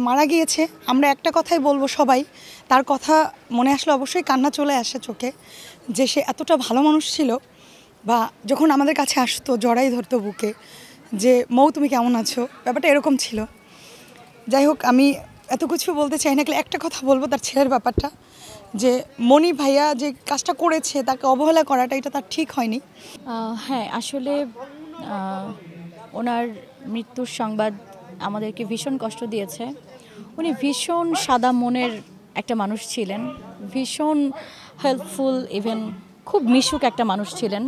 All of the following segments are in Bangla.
মারা গিয়েছে আমরা একটা কথাই বলবো সবাই তার কথা মনে আসলে অবশ্যই কান্না চলে আসে চোখে যে সে এতটা ভালো মানুষ ছিল বা যখন আমাদের কাছে আসতো জড়াই ধরতো বুকে যে মৌ তুমি কেমন আছো ব্যাপারটা এরকম ছিল। যাই হোক আমি এত কিছু বলতে চাই না, একটা কথা বলবো তার ছেলের ব্যাপারটা যে মনি ভাইয়া যে কাজটা করেছে তাকে অবহেলা করাটা এটা তার ঠিক হয়নি। হ্যাঁ, আসলে ওনার মৃত্যুর সংবাদ আমাদেরকে ভীষণ কষ্ট দিয়েছে। উনি ভীষণ সাদা মনের একটা মানুষ ছিলেন, ভীষণ হেল্পফুল, ইভেন খুব মিশুক একটা মানুষ ছিলেন।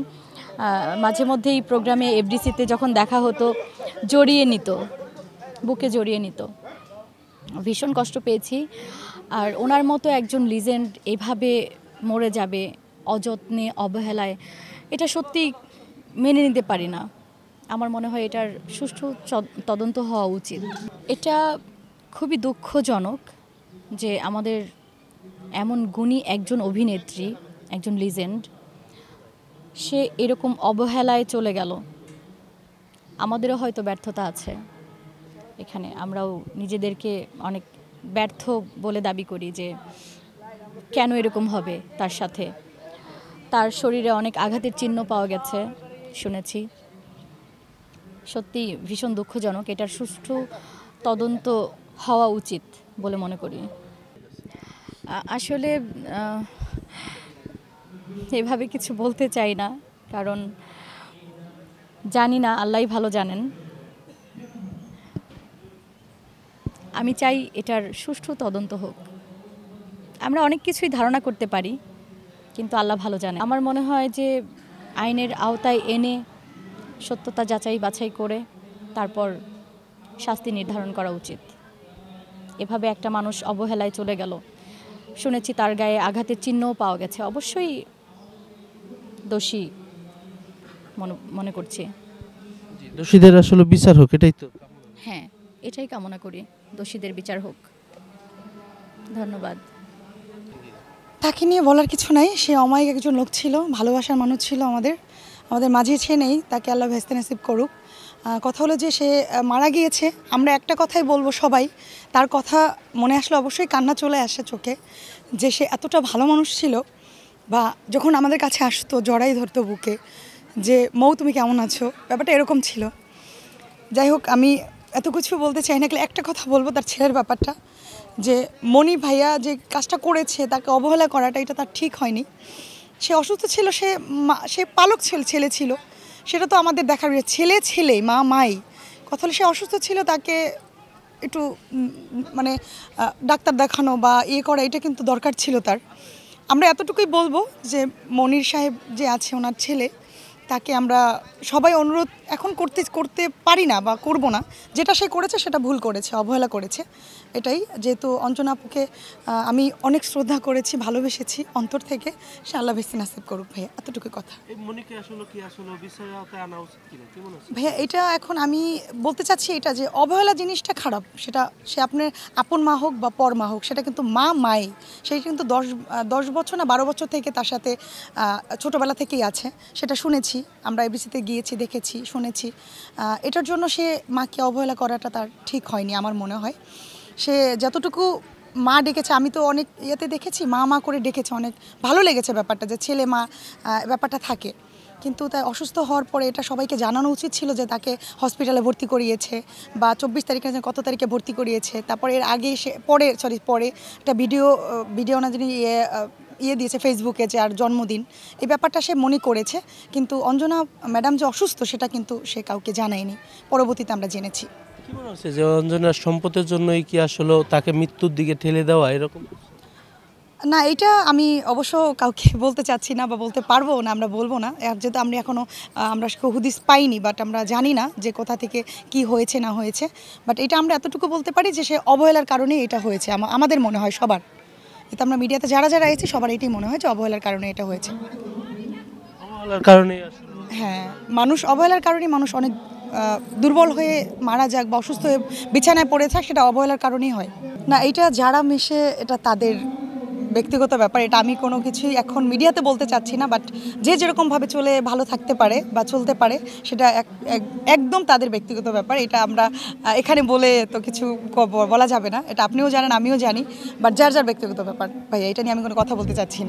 মাঝে মধ্যেই প্রোগ্রামে এফডিসিতে যখন দেখা হতো জড়িয়ে নিত, বুকে জড়িয়ে নিত। ভীষণ কষ্ট পেয়েছি। আর ওনার মতো একজন লিজেন্ড এভাবে মরে যাবে অযত্নে অবহেলায়, এটা সত্যি মেনে নিতে পারি না। আমার মনে হয় এটার সুষ্ঠু তদন্ত হওয়া উচিত। এটা খুবই দুঃখজনক যে আমাদের এমন গুণী একজন অভিনেত্রী, একজন লিজেন্ড, সে এরকম অবহেলায় চলে গেল। আমাদেরও হয়তো ব্যর্থতা আছে এখানে, আমরাও নিজেদেরকে অনেক ব্যর্থ বলে দাবি করি যে কেন এরকম হবে তার সাথে। তার শরীরে অনেক আঘাতের চিহ্ন পাওয়া গেছে শুনেছি। সত্যি ভীষণ দুঃখজনক, এটার সুষ্ঠু তদন্ত হওয়া উচিত বলে মনে করি। আসলে এভাবে কিছু বলতে চাই না, কারণ জানি না, আল্লাহই ভালো জানেন। আমি চাই এটার সুষ্ঠু তদন্ত হোক। আমরা অনেক কিছুই ধারণা করতে পারি, কিন্তু আল্লাহ ভালো জানে। আমার মনে হয় যে আইনের আওতায় এনে সত্যতা যাচাই বাছাই করে তারপর শাস্তি নির্ধারণ করা উচিত। এভাবে একটা মানুষ অবহেলায় চলে গেল, শুনেছি তার গায়ে আঘাতের চিহ্নও পাওয়া গেছে। অবশ্যই দোষী মনে করছি। দোষীদের আসলে বিচার হোক, এটাই তো। হ্যাঁ, এটাই কামনা করি, দোষীদের বিচার হোক। ধন্যবাদ। তাকে নিয়ে বলার কিছু নাই, সে অমায়িক একজন লোক ছিল, ভালোবাসার মানুষ ছিল। আমাদের মাঝে সে নেই, তাকে আল্লাহ ভেস্তে নসিব করুক। কথা হলো যে সে মারা গিয়েছে আমরা একটা কথাই বলবো সবাই তার কথা মনে আসলে অবশ্যই কান্না চলে আসে চোখে যে সে এতটা ভালো মানুষ ছিল বা যখন আমাদের কাছে আসতো জড়াই ধরতো বুকে যে মৌ তুমি কেমন আছো ব্যাপারটা এরকম ছিল। যাই হোক আমি এত কিছু বলতে চাই না, একটা কথা বলবো তার ছেলের ব্যাপারটা যে মনি ভাইয়া যে কাজটা করেছে তাকে অবহেলা করাটা এটা তার ঠিক হয়নি। সে অসুস্থ ছিল, সে পালক ছেলে ছিল, সেটা তো আমাদের দেখার ছেলে মাই কথা হলো সে অসুস্থ ছিল, তাকে একটু মানে ডাক্তার দেখানো বা করা এটা কিন্তু দরকার ছিল তার। আমরা এতটুকুই বলবো যে মনির সাহেব যে আছে ওনার ছেলে, তাকে আমরা সবাই অনুরোধ এখন করতে পারি না বা করব না, যেটা সে করেছে সেটা ভুল করেছে, অবহেলা করেছে। এটাই যেহেতু অঞ্জনা আপুকে আমি অনেক শ্রদ্ধা করেছি, ভালোবেসেছি অন্তর থেকে, সে আল্লাহ ভেস্তে নাসিব করুক ভাইয়া, এতটুকুই কথা। ভাইয়া এটা এখন আমি বলতে চাচ্ছি এটা যে অবহেলা জিনিসটা খারাপ, সেটা সে আপনার আপন মা হোক বা পর মা হোক, সেটা কিন্তু মাই সেই কিন্তু 10 বছর না 12 বছর থেকে তার সাথে ছোটোবেলা থেকেই আছে, সেটা শুনেছি আমরা এবিসিতে গিয়েছি, দেখেছি, শুনেছি। এটার জন্য সে মাকে অবহেলা করাটা তার ঠিক হয়নি আমার মনে হয়। সে যতটুকু মা ডেকেছে, আমি তো অনেক ইয়েতে দেখেছি মা করে ডেকেছে, অনেক ভালো লেগেছে ব্যাপারটা যে ছেলে মা ব্যাপারটা থাকে। কিন্তু তাই অসুস্থ হওয়ার পরে এটা সবাইকে জানানো উচিত ছিল যে তাকে হসপিটালে ভর্তি করিয়েছে বা 24 তারিখে কত তারিখে ভর্তি করিয়েছে। তারপরে এর আগে সে পরে একটা ভিডিও না যিনি দিয়েছে ফেসবুকে যে আর জন্মদিন, এই ব্যাপারটা সে মনে করেছে, কিন্তু অঞ্জনা ম্যাডাম যে অসুস্থ সেটা কিন্তু সে কাউকে জানায়নি, পরবর্তীতে আমরা জেনেছি। কি মনে হচ্ছে যে অঞ্জনার সম্পদের জন্যই কি আসলে তাকে মৃত্যুর দিকে ঠেলে দেওয়া এরকম? না, এটা আমি অবশ্য কাউকে বলতে চাচ্ছি না বা বলতে পারবো না, আমরা বলবো না, যেহেতু আমরা এখনও আমরা হুদিস পাইনি, বাট আমরা জানি না যে কোথা থেকে কি হয়েছে না হয়েছে। বাট এটা আমরা এতটুকু বলতে পারি যে সে অবহেলার কারণেই এটা হয়েছে, আমাদের মনে হয় সবার, এটা আমরা মিডিয়াতে যারা এসেছি সবার এটাই মনে হয় যে অবহেলার কারণে এটা হয়েছে। অবহেলার কারণে? হ্যাঁ, অবহেলার কারণেই মানুষ অনেক দুর্বল হয়ে মারা যাক বা অসুস্থ হয়ে বিছানায় পড়ে থাক, সেটা অবহেলার কারণেই হয়। না, এটা যারা মিশে এটা তাদের ব্যক্তিগত ব্যাপার, এটা আমি কোনো কিছুই এখন মিডিয়াতে বলতে চাচ্ছি না, বাট যে যেরকমভাবে চলে ভালো থাকতে পারে বা চলতে পারে সেটা একদম তাদের ব্যক্তিগত ব্যাপার। এটা আমরা এখানে বলে তো কিছু বলা যাবে না, এটা আপনিও জানেন আমিও জানি, বাট যার যার ব্যক্তিগত ব্যাপার ভাইয়া, এটা নিয়ে আমি কোনো কথা বলতে চাচ্ছি না।